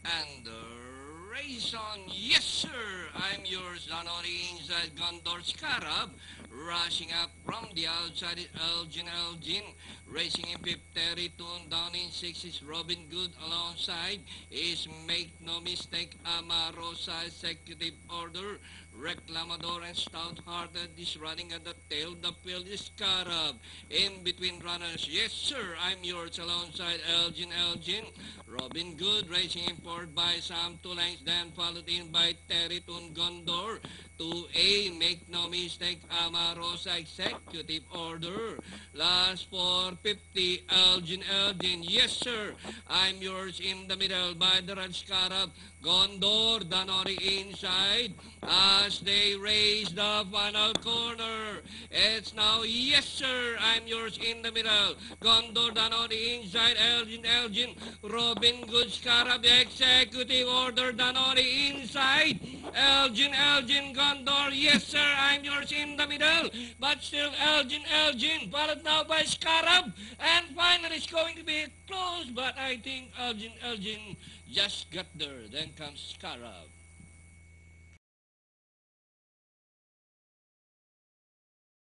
And race on, yes sir, I'm yours, Danori inside Gondor Scarab, rushing up from the outside is Elgin, racing in fifth Territune, down in six is Robin Good, alongside is Make No Mistake, Amarosa Executive Order, Reclamador and Stout-Hearted is running at the tail, the field is Scarab, in between runners, yes sir, I'm yours, alongside Elgin, Robin Good racing in fourth by Sam 2 lengths, then followed in by Territune Gondor. 2A, make no mistake, Amarosa Executive Order. Last 450, Elgin. Yes, sir. I'm yours in the middle by the Rajkarab. Gondor, Danori inside. As they raise the final corner. It's now, yes, sir. I'm yours in the middle. Gondor, Danori inside. Elgin. Robin Good Scarab, the Executive Order. Danori inside. Elgin, Gondor, yes sir, I'm yours in the middle, but still Elgin, followed now by Scarab, and finally it's going to be close, but I think Elgin just got there, then comes Scarab.